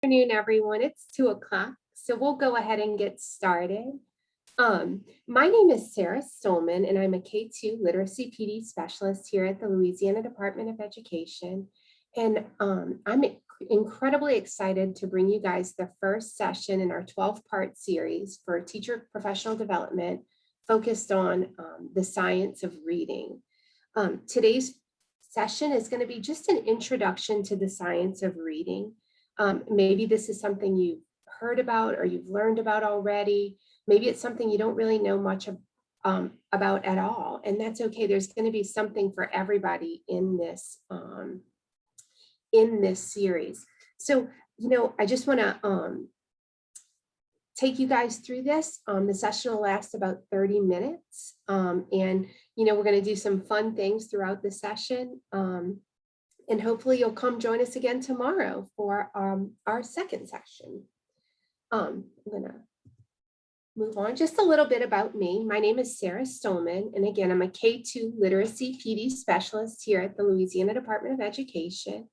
Afternoon, everyone. It's 2 o'clock, so we'll go ahead and get started. My name is Sarah Stolman, and I'm a K-2 literacy PD specialist here at the Louisiana Department of Education. And I'm incredibly excited to bring you guys the first session in our 12-part series for teacher professional development focused on the science of reading. Today's session is going to be just an introduction to the science of reading. Maybe this is something you've heard about or you've learned about already. Maybe it's something you don't really know much about at all, and that's okay. There's going to be something for everybody in this series. So, I just want to take you guys through this. The session will last about 30 minutes, and we're going to do some fun things throughout the session. And hopefully you'll come join us again tomorrow for our second session. I'm gonna move on just a little bit about me. My name is Sarah Stolman, and again, I'm a K-2 literacy PD specialist here at the Louisiana Department of Education.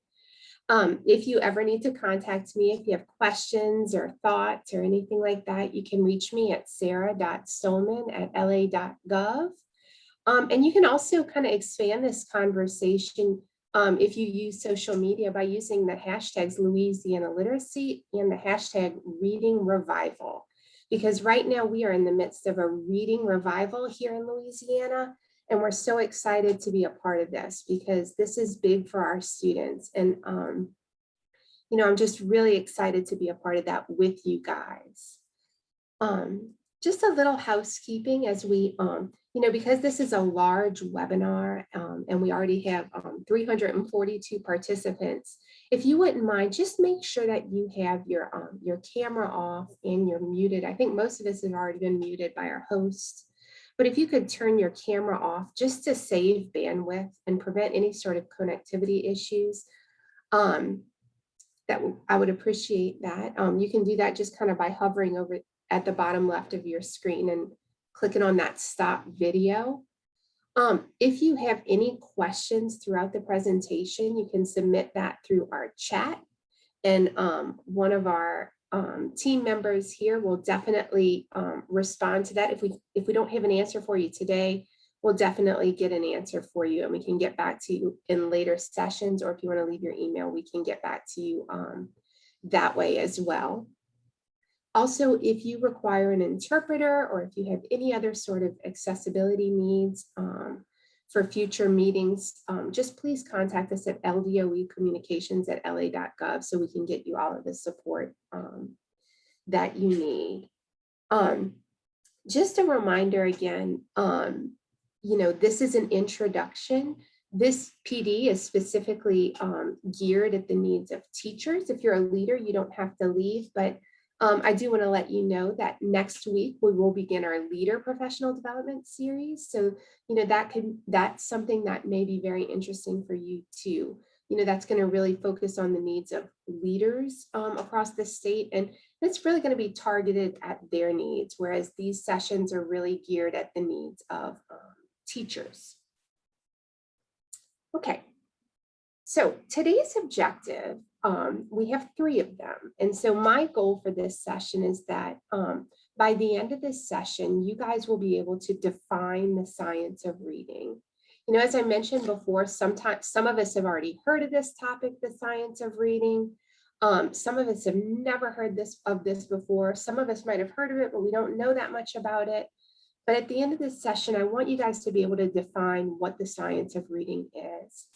If you ever need to contact me, if you have questions or thoughts or anything like that, you can reach me at sarah.stolman@la.gov. And you can also kind of expand this conversation if you use social media by using the hashtags Louisiana Literacy and the hashtag Reading Revival, because right now we are in the midst of a reading revival here in Louisiana, and we're so excited to be a part of this because this is big for our students. And, I'm just really excited to be a part of that with you guys. Just a little housekeeping as we, because this is a large webinar and we already have 342 participants. If you wouldn't mind, just make sure that you have your camera off and you're muted. I think most of us have already been muted by our host, but if you could turn your camera off just to save bandwidth and prevent any sort of connectivity issues, that I would appreciate that. You can do that just kind of by hovering over at the bottom left of your screen and clicking on that stop video. If you have any questions throughout the presentation, you can submit that through our chat, and one of our team members here will definitely respond to that. If we don't have an answer for you today, we'll definitely get an answer for you, and we can get back to you in later sessions, or if you want to leave your email, we can get back to you that way as well. Also, if you require an interpreter or if you have any other sort of accessibility needs for future meetings, just please contact us at ldoecommunications@la.gov so we can get you all of the support that you need. Just a reminder again, this is an introduction. This PD is specifically geared at the needs of teachers. If you're a leader, you don't have to leave, but I do want to let you know that next week we will begin our leader professional development series. So, that's something that may be very interesting for you too. That's going to really focus on the needs of leaders across the state, and it's really going to be targeted at their needs, whereas these sessions are really geared at the needs of teachers. Okay, so today's objective, we have 3 of them. And so my goal for this session is that by the end of this session, you guys will be able to define the science of reading. As I mentioned before, sometimes some of us have already heard of this topic, the science of reading. Some of us have never heard of this before. Some of us might have heard of it, but we don't know that much about it. But at the end of this session, I want you guys to be able to define what the science of reading is.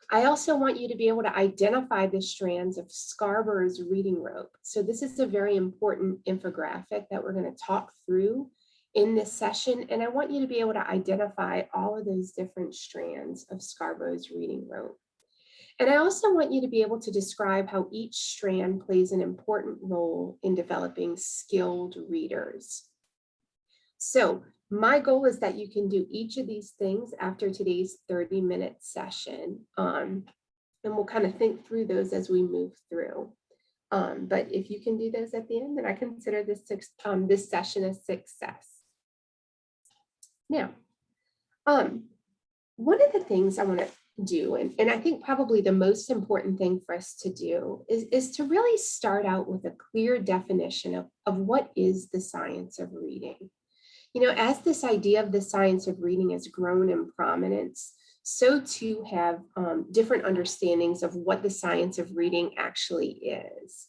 I also want you to be able to identify the strands of Scarborough's reading rope. So this is a very important infographic that we're going to talk through in this session. And I want you to be able to identify all of those different strands of Scarborough's reading rope. And I also want you to be able to describe how each strand plays an important role in developing skilled readers. So my goal is that you can do each of these things after today's 30-minute session. And we'll kind of think through those as we move through. But if you can do those at the end, then I consider this session a success. Now, one of the things I want to do, and I think probably the most important thing for us to do is to really start out with a clear definition of what is the science of reading. You know, as this idea of the science of reading has grown in prominence, so too have different understandings of what the science of reading actually is.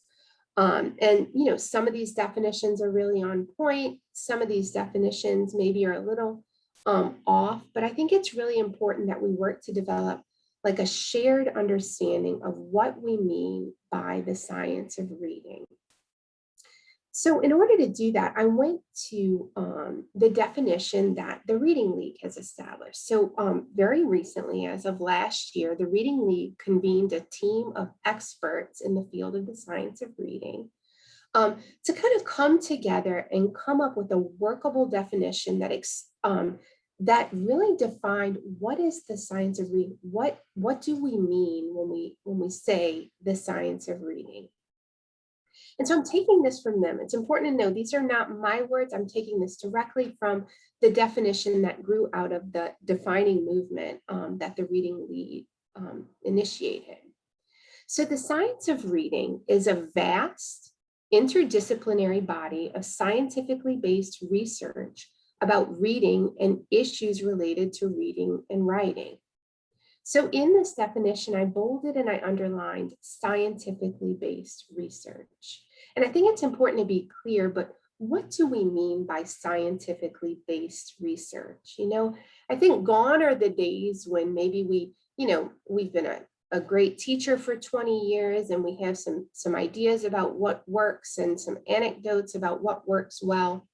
And, you know, some of these definitions are really on point. Some of these definitions maybe are a little off, but I think it's really important that we work to develop like a shared understanding of what we mean by the science of reading. So in order to do that, I went to the definition that the Reading League has established. So very recently, as of last year, the Reading League convened a team of experts in the field of the science of reading to kind of come together and come up with a workable definition that really defined what is the science of reading. What do we mean when we say the science of reading? And so I'm taking this from them. It's important to know these are not my words. I'm taking this directly from the definition that grew out of the defining movement that the Reading League initiated. So the science of reading is a vast interdisciplinary body of scientifically based research about reading and issues related to reading and writing. So in this definition, I bolded and I underlined scientifically based research. And I think it's important to be clear, but what do we mean by scientifically based research? You know, I think gone are the days when maybe we've been a great teacher for 20 years and we have some ideas about what works and some anecdotes about what works well.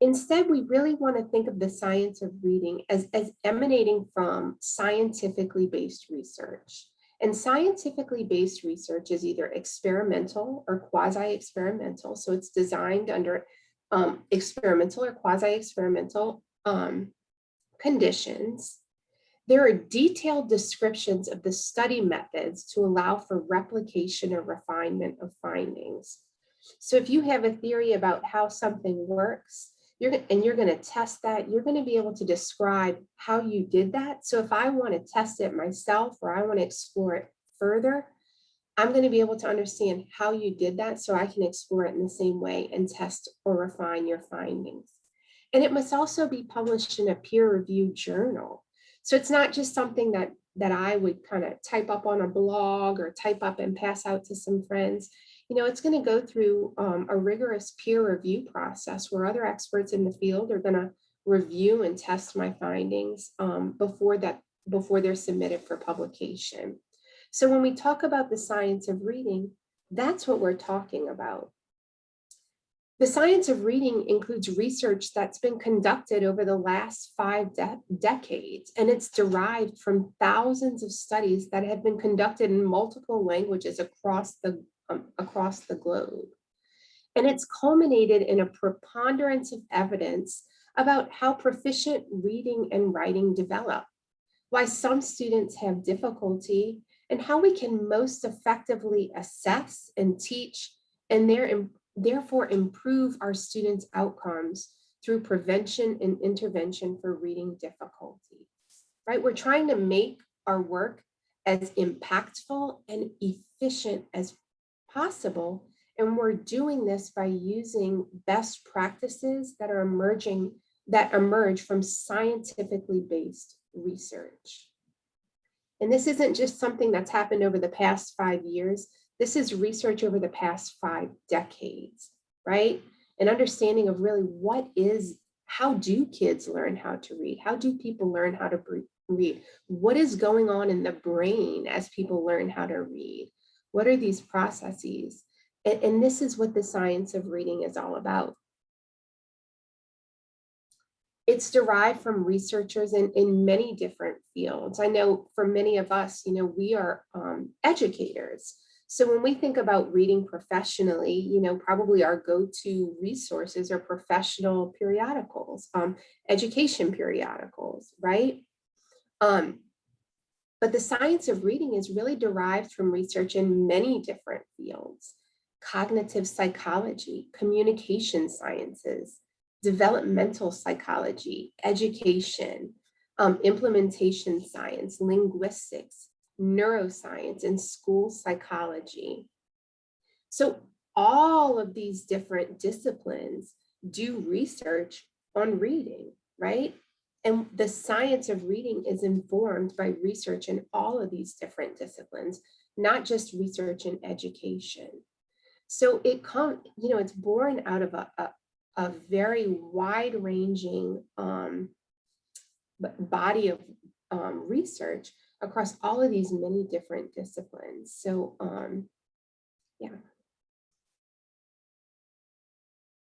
Instead, we really want to think of the science of reading as emanating from scientifically based research. And scientifically based research is either experimental or quasi-experimental. So it's designed under experimental or quasi-experimental conditions. There are detailed descriptions of the study methods to allow for replication or refinement of findings. So if you have a theory about how something works, you're going to test that, you're going to be able to describe how you did that. So if I want to test it myself or I want to explore it further, I'm going to be able to understand how you did that so I can explore it in the same way and test or refine your findings. And it must also be published in a peer-reviewed journal. So it's not just something that I would kind of type up on a blog or type up and pass out to some friends. You know, it's going to go through a rigorous peer review process where other experts in the field are going to review and test my findings before they're submitted for publication. So when we talk about the science of reading, that's what we're talking about. The science of reading includes research that's been conducted over the last 5 decades, and it's derived from thousands of studies that have been conducted in multiple languages across the globe. And it's culminated in a preponderance of evidence about how proficient reading and writing develop, why some students have difficulty, and how we can most effectively assess and teach and therefore improve our students' outcomes through prevention and intervention for reading difficulties, right? We're trying to make our work as impactful and efficient as possible. And we're doing this by using best practices that emerge from scientifically based research. And this isn't just something that's happened over the past 5 years. This is research over the past 5 decades, right? An understanding of really how do kids learn how to read? How do people learn how to read? What is going on in the brain as people learn how to read? What are these processes? And this is what the science of reading is all about. It's derived from researchers in many different fields. I know for many of us, you know, we are educators. So when we think about reading professionally, you know, probably our go-to resources are professional periodicals, education periodicals, right? But the science of reading is really derived from research in many different fields: cognitive psychology, communication sciences, developmental psychology, education, implementation science, linguistics, neuroscience, and school psychology. So all of these different disciplines do research on reading, right? And the science of reading is informed by research in all of these different disciplines, not just research in education. So it's born out of a very wide-ranging body of research across all of these many different disciplines. So yeah.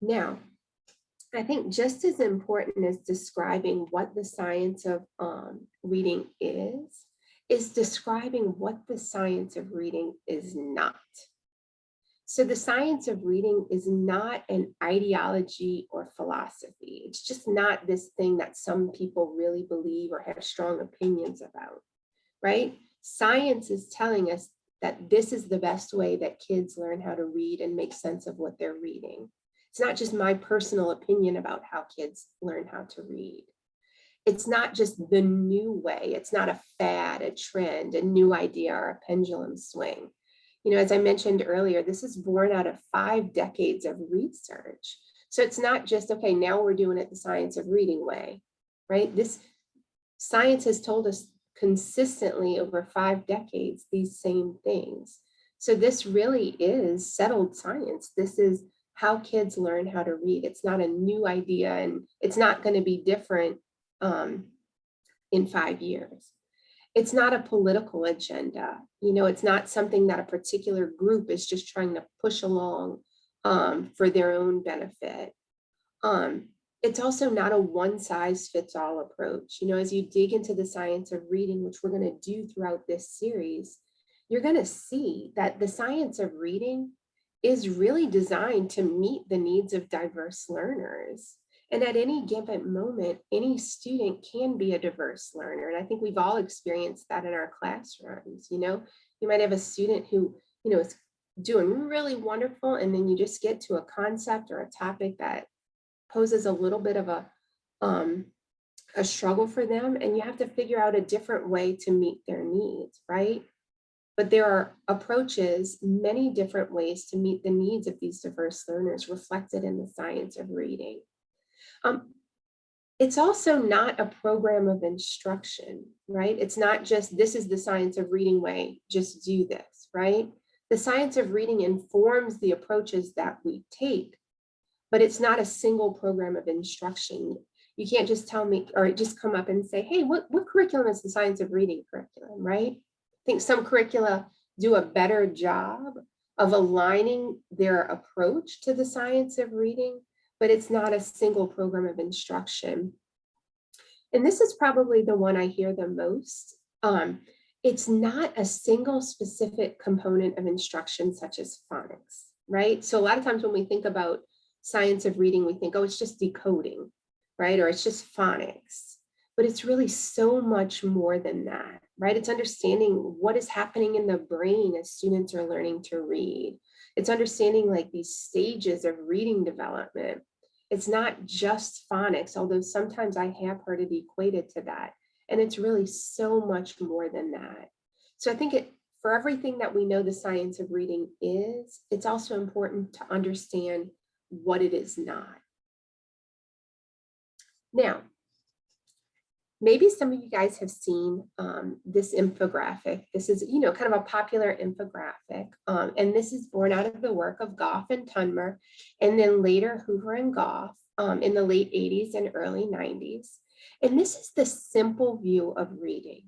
Now, I think just as important as describing what the science of reading is describing what the science of reading is not. So the science of reading is not an ideology or philosophy. It's just not this thing that some people really believe or have strong opinions about, right? Science is telling us that this is the best way that kids learn how to read and make sense of what they're reading. It's not just my personal opinion about how kids learn how to read. It's not just the new way. It's not a fad, a trend, a new idea, or a pendulum swing. You know, as I mentioned earlier, this is born out of 5 decades of research. So it's not just, okay, now we're doing it the science of reading way, right? This science has told us consistently over 5 decades these same things. So this really is settled science. This is how kids learn how to read. It's not a new idea, and it's not going to be different in 5 years. It's not a political agenda. You know, it's not something that a particular group is just trying to push along for their own benefit. It's also not a one-size-fits-all approach. You know, as you dig into the science of reading, which we're going to do throughout this series, you're going to see that the science of reading is really designed to meet the needs of diverse learners. And at any given moment, any student can be a diverse learner. And I think we've all experienced that in our classrooms. You know, you might have a student who, you know, is doing really wonderful, and then you just get to a concept or a topic that poses a little bit of a struggle for them, and you have to figure out a different way to meet their needs, right? But there are approaches, many different ways to meet the needs of these diverse learners reflected in the science of reading. It's also not a program of instruction, right? It's not just, this is the science of reading way, just do this, right? The science of reading informs the approaches that we take, but it's not a single program of instruction. You can't just tell me, or just come up and say, hey, what curriculum is the science of reading curriculum, right? I think some curricula do a better job of aligning their approach to the science of reading, but it's not a single program of instruction. And this is probably the one I hear the most. It's not a single specific component of instruction such as phonics, right? So a lot of times when we think about science of reading, we think, oh, it's just decoding, right? Or it's just phonics, but it's really so much more than that, right? It's understanding what is happening in the brain as students are learning to read. It's understanding like these stages of reading development. It's not just phonics, although sometimes I have heard it equated to that. And it's really so much more than that. So I think for everything that we know the science of reading is, it's also important to understand what it is not. Now, maybe some of you guys have seen this infographic. This is, you know, kind of a popular infographic. And this is born out of the work of Goff and Tunmer, and then later Hoover and Goff in the late 80s and early 90s. And this is the simple view of reading,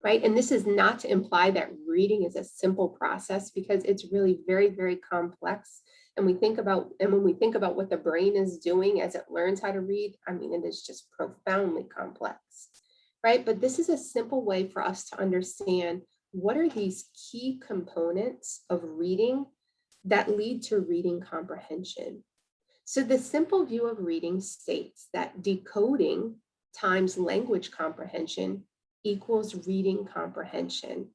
right? And this is not to imply that reading is a simple process, because it's really very, very complex. And when we think about what the brain is doing as it learns how to read, I mean, it is just profoundly complex, right? But this is a simple way for us to understand what are these key components of reading that lead to reading comprehension. So the simple view of reading states that decoding times language comprehension equals reading comprehension.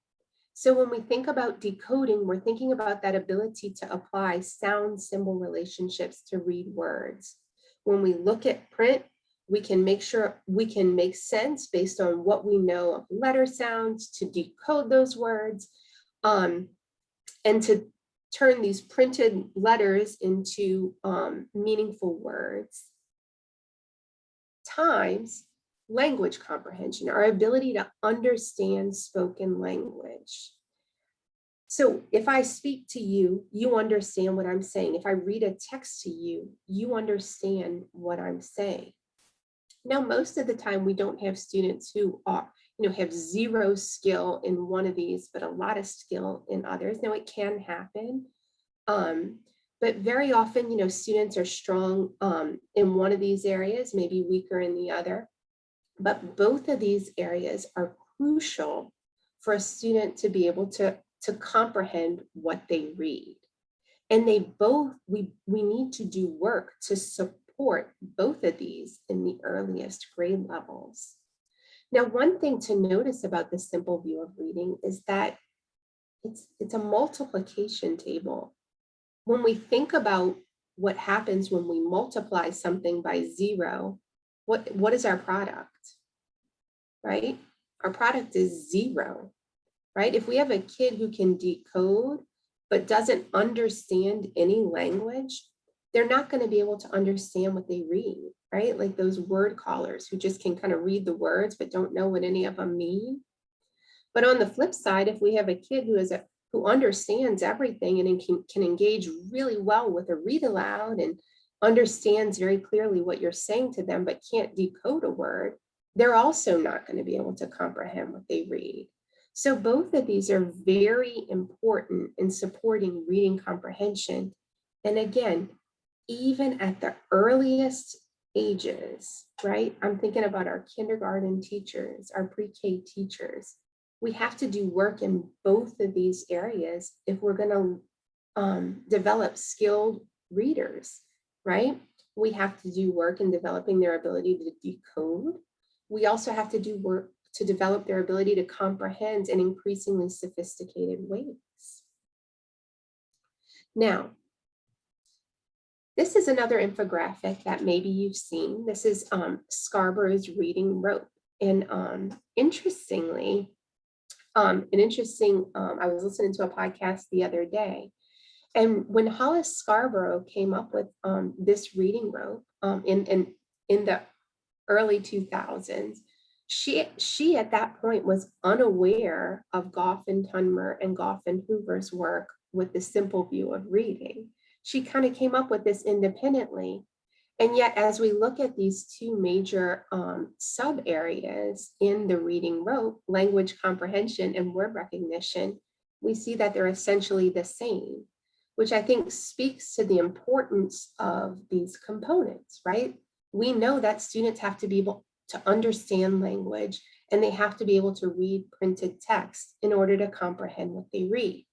So when we think about decoding, we're thinking about that ability to apply sound symbol relationships to read words. When we look at print, We can make sure we can make sense based on what we know of letter sounds to decode those words, and to turn these printed letters into meaningful words. Times language comprehension, our ability to understand spoken language. So if I speak to you, you understand what I'm saying. If I read a text to you, you understand what I'm saying. Now, most of the time, we don't have students who are, have zero skill in one of these, but a lot of skill in others. Now, it can happen. But very often, students are strong in one of these areas, maybe weaker in the other. But both of these areas are crucial for a student to be able to comprehend what they read. And we need to do work to support both of these in the earliest grade levels. Now, one thing to notice about the simple view of reading is that it's a multiplication table. When we think about what happens when we multiply something by 0, what is our product, right? Our product is 0, right? If we have a kid who can decode but doesn't understand any language, they're not going to be able to understand what they read, right? Like those word callers who just can kind of read the words but don't know what any of them mean. But on the flip side, if we have a kid who understands everything and can engage really well with a read aloud and understands very clearly what you're saying to them but can't decode a word, they're also not going to be able to comprehend what they read. So both of these are very important in supporting reading comprehension. And again, even at the earliest ages, right? I'm thinking about our kindergarten teachers, our pre-K teachers. We have to do work in both of these areas if we're going to develop skilled readers, right? We have to do work in developing their ability to decode. We also have to do work to develop their ability to comprehend in increasingly sophisticated ways. Now, this is another infographic that maybe you've seen. This is Scarborough's reading rope. And interestingly, I was listening to a podcast the other day, and when Hollis Scarborough came up with this reading rope in the early 2000s, she at that point was unaware of Goff and Tunmer and Goff and Hoover's work with the simple view of reading. She kind of came up with this independently. And yet, as we look at these two major sub areas in the reading rope, language comprehension and word recognition, we see that they're essentially the same, which I think speaks to the importance of these components, right? We know that students have to be able to understand language, and they have to be able to read printed text in order to comprehend what they read.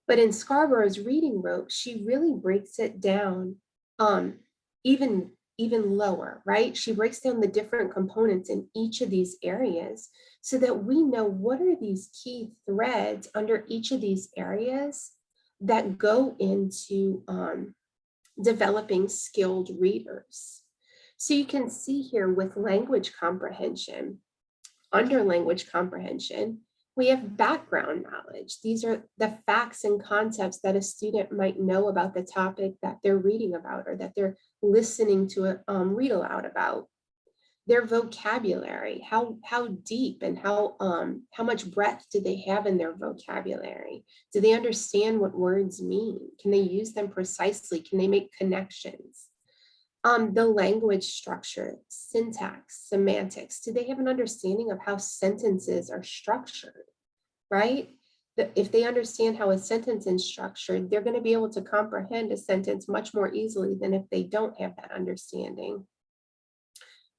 But in Scarborough's reading rope, she really breaks it down even lower, right? She breaks down the different components in each of these areas so that we know what are these key threads under each of these areas that go into developing skilled readers. So you can see here with language comprehension, under language comprehension, we have background knowledge. These are the facts and concepts that a student might know about the topic that they're reading about or that they're listening to a read aloud about. Their vocabulary, how deep and how much breadth do they have in their vocabulary? Do they understand what words mean? Can they use them precisely? Can they make connections? The language structure, syntax, semantics, do they have an understanding of how sentences are structured, right? If they understand how a sentence is structured, they're going to be able to comprehend a sentence much more easily than if they don't have that understanding.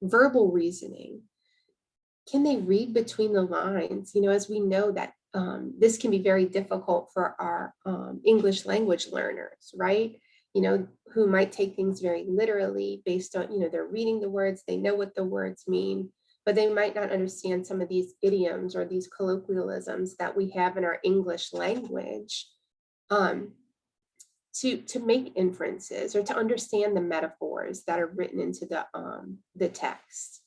Verbal reasoning, can they read between the lines? As we know that this can be very difficult for our English language learners, right? Who might take things very literally based on, they're reading the words, they know what the words mean, but they might not understand some of these idioms or these colloquialisms that we have in our English language. to make inferences or to understand the metaphors that are written into the text.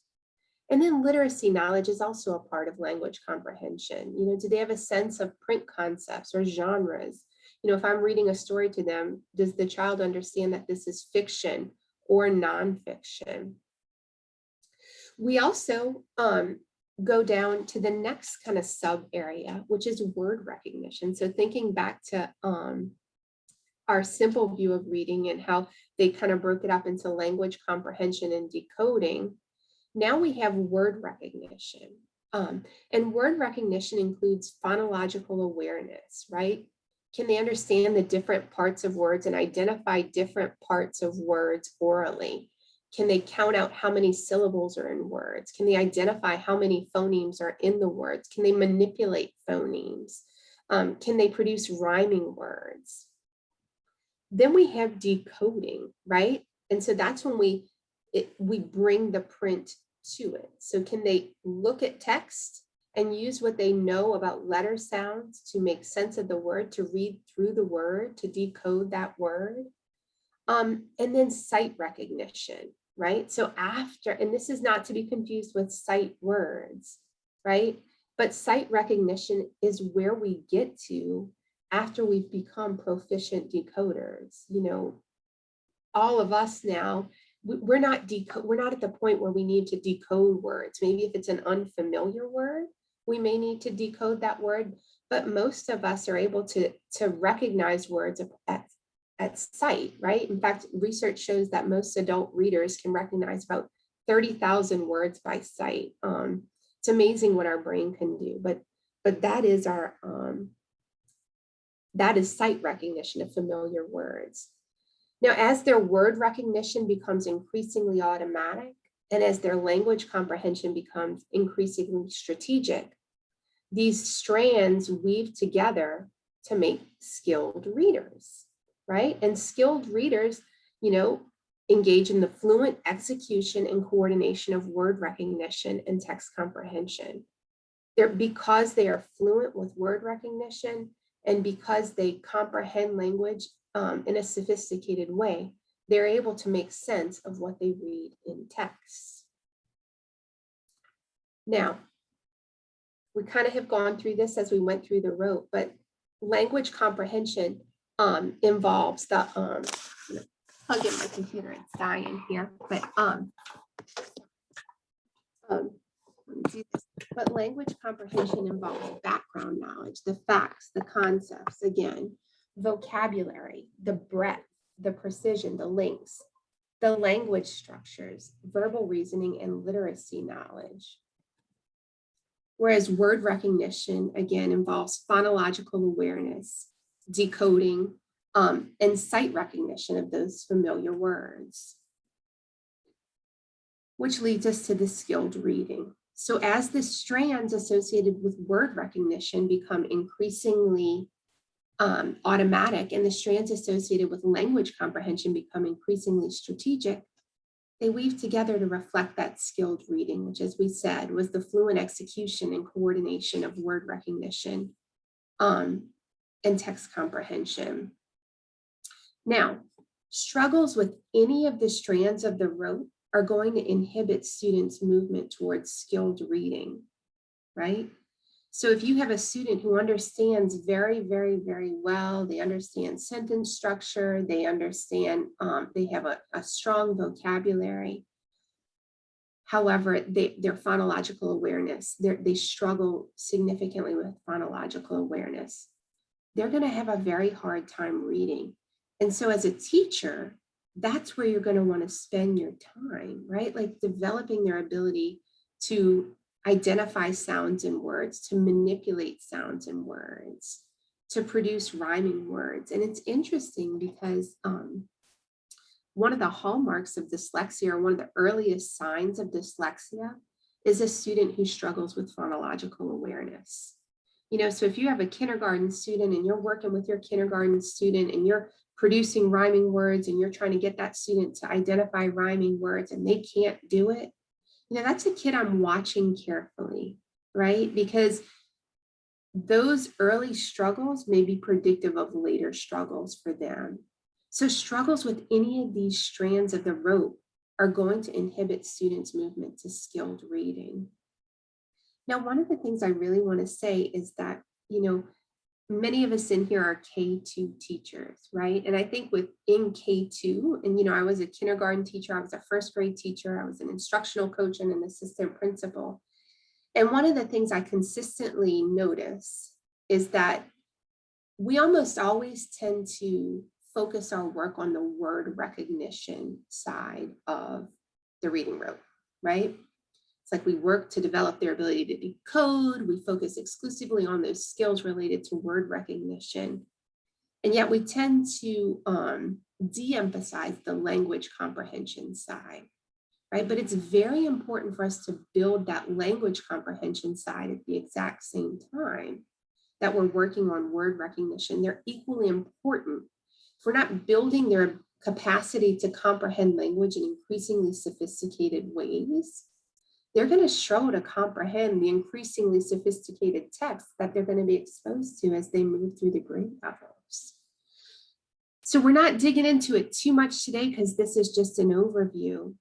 And then literacy knowledge is also a part of language comprehension. Do they have a sense of print concepts or genres? If I'm reading a story to them, does the child understand that this is fiction or nonfiction? We also go down to the next kind of sub area, which is word recognition. So thinking back to our simple view of reading and how they kind of broke it up into language comprehension and decoding, now we have word recognition. And word recognition includes phonological awareness, right? Can they understand the different parts of words and identify different parts of words orally? Can they count out how many syllables are in words? Can they identify how many phonemes are in the words? Can they manipulate phonemes? Can they produce rhyming words? Then we have decoding, right? And so that's when we bring the print to it. So can they look at text and use what they know about letter sounds to make sense of the word, to read through the word, to decode that word? And then sight recognition, right? So after, and this is not to be confused with sight words, right? But sight recognition is where we get to after we've become proficient decoders. All of us now, we're not at the point where we need to decode words. Maybe if it's an unfamiliar word, we may need to decode that word, but most of us are able to recognize words at sight, right? In fact, research shows that most adult readers can recognize about 30,000 words by sight. It's amazing what our brain can do, but that is that is sight recognition of familiar words. Now, as their word recognition becomes increasingly automatic, and as their language comprehension becomes increasingly strategic, these strands weave together to make skilled readers, right? And skilled readers, engage in the fluent execution and coordination of word recognition and text comprehension. Because they are fluent with word recognition and because they comprehend language in a sophisticated way, they're able to make sense of what they read in text. Now, we kind of have gone through this as we went through the rote, but language comprehension involves the, plug in my computer, it's dying here, but but language comprehension involves background knowledge, the facts, the concepts, again, vocabulary, the breadth, the precision, the links, the language structures, verbal reasoning, and literacy knowledge. Whereas word recognition, again, involves phonological awareness, decoding, and sight recognition of those familiar words, which leads us to the skilled reading. So as the strands associated with word recognition become increasingly automatic and the strands associated with language comprehension become increasingly strategic, they weave together to reflect that skilled reading, which, as we said, was the fluent execution and coordination of word recognition and text comprehension. Now, struggles with any of the strands of the rote are going to inhibit students' movement towards skilled reading, right? So if you have a student who understands very, very, very well, they understand sentence structure, they understand, they have a strong vocabulary. However, their phonological awareness, they struggle significantly with phonological awareness. They're going to have a very hard time reading. And so as a teacher, that's where you're going to want to spend your time, right? Like developing their ability to identify sounds in words, to manipulate sounds in words, to produce rhyming words. And it's interesting because one of the hallmarks of dyslexia, or one of the earliest signs of dyslexia, is a student who struggles with phonological awareness. So if you have a kindergarten student and you're working with your kindergarten student and you're producing rhyming words and you're trying to get that student to identify rhyming words and they can't do it, that's a kid I'm watching carefully, right? Because those early struggles may be predictive of later struggles for them. So struggles with any of these strands of the rope are going to inhibit students' movement to skilled reading. Now, one of the things I really want to say is that, many of us in here are K-2 teachers, right? And I think within K-2, and I was a kindergarten teacher, I was a first grade teacher, I was an instructional coach and an assistant principal. And one of the things I consistently notice is that we almost always tend to focus our work on the word recognition side of the reading rope, right? It's like we work to develop their ability to decode. We focus exclusively on those skills related to word recognition. And yet we tend to de-emphasize the language comprehension side, right? But it's very important for us to build that language comprehension side at the exact same time that we're working on word recognition. They're equally important. If we're not building their capacity to comprehend language in increasingly sophisticated ways, they're going to struggle to comprehend the increasingly sophisticated text that they're going to be exposed to as they move through the grade levels. So we're not digging into it too much today because this is just an overview,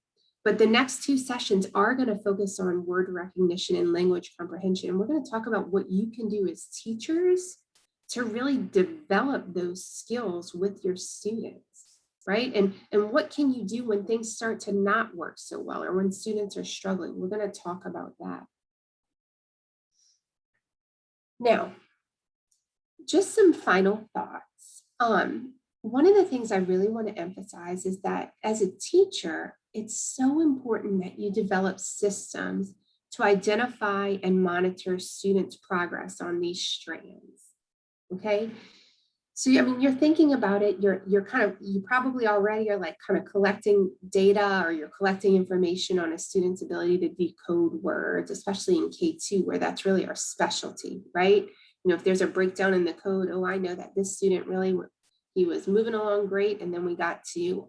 but the next two sessions are going to focus on word recognition and language comprehension. And we're going to talk about what you can do as teachers to really develop those skills with your students. Right? And what can you do when things start to not work so well or when students are struggling? We're going to talk about that. Now, just some final thoughts. One of the things I really want to emphasize is that as a teacher, it's so important that you develop systems to identify and monitor students' progress on these strands. Okay? So, you're thinking about it, you probably already are like kind of collecting data or you're collecting information on a student's ability to decode words, especially in K-2, where that's really our specialty, right? If there's a breakdown in the code, oh, I know that this student really, he was moving along great. And then we got to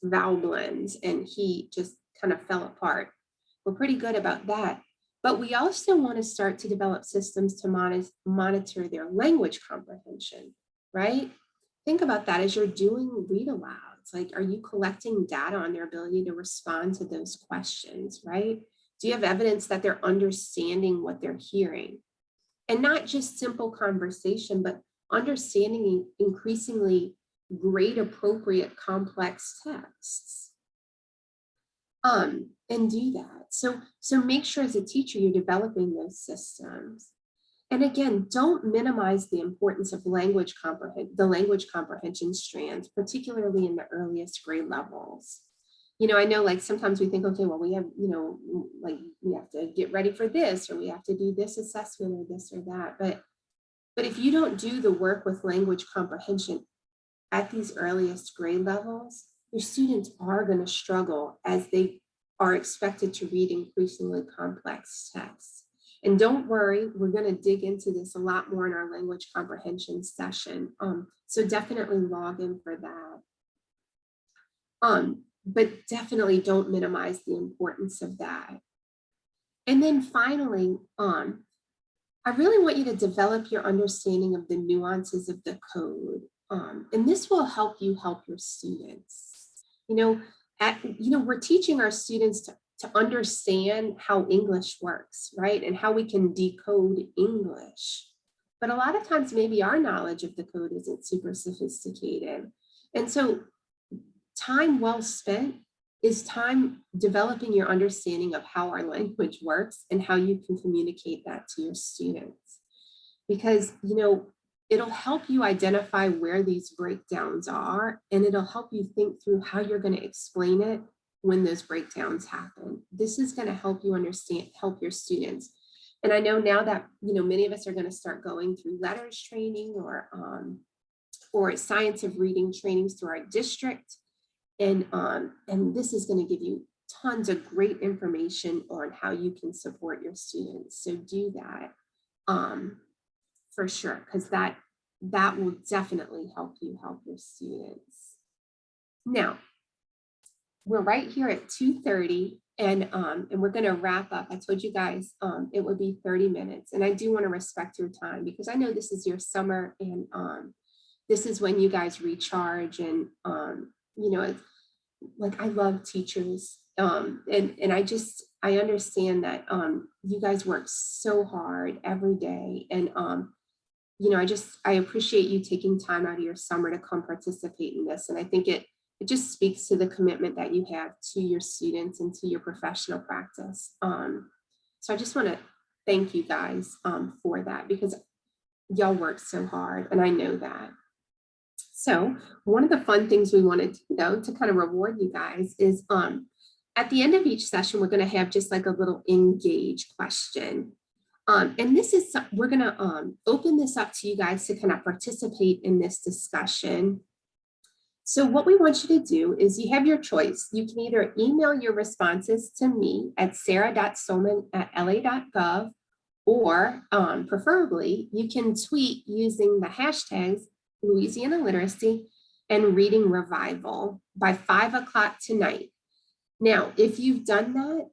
vowel blends and he just kind of fell apart. We're pretty good about that. But we also want to start to develop systems to monitor their language comprehension, right? Think about that as you're doing read alouds. Like, are you collecting data on their ability to respond to those questions, right? Do you have evidence that they're understanding what they're hearing? And not just simple conversation, but understanding increasingly grade appropriate complex texts. And do that. So make sure as a teacher, you're developing those systems. And again, don't minimize the importance of the language comprehension strands, particularly in the earliest grade levels. I know like sometimes we think, okay, well, we have, like we have to get ready for this, or we have to do this assessment or this or that. But if you don't do the work with language comprehension at these earliest grade levels, your students are going to struggle as they are expected to read increasingly complex texts. And don't worry, we're going to dig into this a lot more in our language comprehension session. So definitely log in for that. But definitely don't minimize the importance of that. And then finally, I really want you to develop your understanding of the nuances of the code. And this will help you help your students. We're teaching our students to understand how English works, right? And how we can decode English. But a lot of times maybe our knowledge of the code isn't super sophisticated. And so time well spent is time developing your understanding of how our language works and how you can communicate that to your students. Because, it'll help you identify where these breakdowns are, and it'll help you think through how you're going to explain it when those breakdowns happen. This is going to help you help your students. And I know now that, many of us are going to start going through letters training or science of reading trainings through our district. And this is going to give you tons of great information on how you can support your students. So do that. For sure, because that will definitely help you help your students. Now, we're right here at 2:30, and we're going to wrap up. I told you guys it would be 30 minutes, and I do want to respect your time because I know this is your summer, and this is when you guys recharge. And, you know, it's, like, I love teachers. And I understand that you guys work so hard every day. And, you know, I appreciate you taking time out of your summer to come participate in this. And I think it just speaks to the commitment that you have to your students and to your professional practice. So I just want to thank you guys for that, because y'all work so hard, and I know that. So one of the fun things we wanted to know to kind of reward you guys is at the end of each session, we're going to have just like a little engage question. And this is, we're going to open this up to you guys to kind of participate in this discussion. So what we want you to do is, you have your choice. You can either email your responses to me at sarah.solman@la.gov, or preferably you can tweet using the hashtags Louisiana Literacy and Reading Revival by 5 o'clock tonight. Now, if you've done that,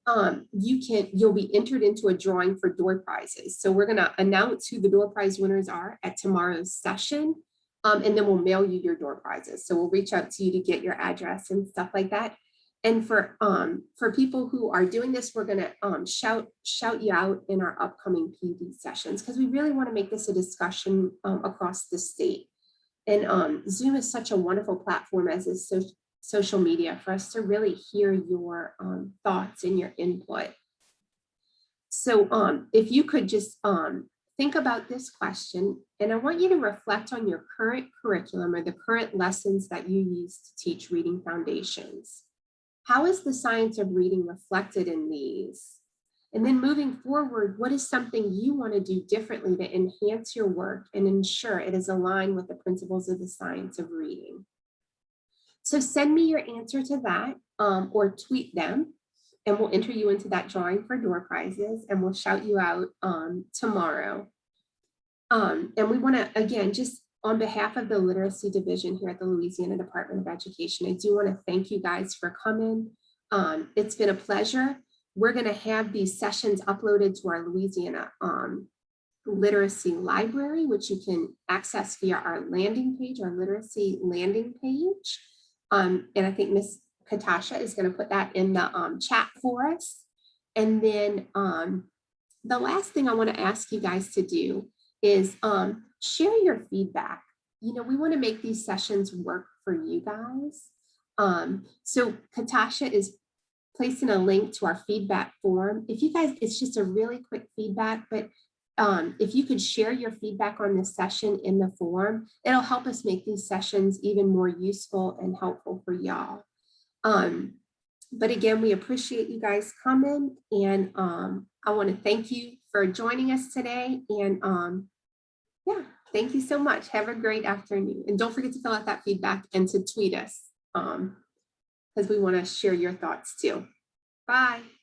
you'll be entered into a drawing for door prizes. So we're going to announce who the door prize winners are at tomorrow's session, and then we'll mail you your door prizes. So we'll reach out to you to get your address and stuff like that. And for people who are doing this, we're going to shout you out in our upcoming PD sessions, because we really want to make this a discussion across the state. And Zoom is such a wonderful platform, as is social media, for us to really hear your thoughts and your input. So if you could just think about this question, and I want you to reflect on your current curriculum or the current lessons that you use to teach reading foundations. How is the science of reading reflected in these? And then moving forward, what is something you want to do differently to enhance your work and ensure it is aligned with the principles of the science of reading? So send me your answer to that, or tweet them, and we'll enter you into that drawing for door prizes, and we'll shout you out tomorrow. And we want to, again, just on behalf of the Literacy Division here at the Louisiana Department of Education, I do want to thank you guys for coming. It's been a pleasure. We're going to have these sessions uploaded to our Louisiana Literacy Library, which you can access via our landing page, our literacy landing page. And I think Miss Katasha is going to put that in the chat for us. And then the last thing I want to ask you guys to do is share your feedback. You know, we want to make these sessions work for you guys. So Katasha is placing a link to our feedback form. If you guys, it's just a really quick feedback, but if you could share your feedback on this session in the form, it'll help us make these sessions even more useful and helpful for y'all. But again, we appreciate you guys coming, and I want to thank you for joining us today. And yeah, thank you so much. Have a great afternoon. And don't forget to fill out that feedback and to tweet us, because we want to share your thoughts too. Bye.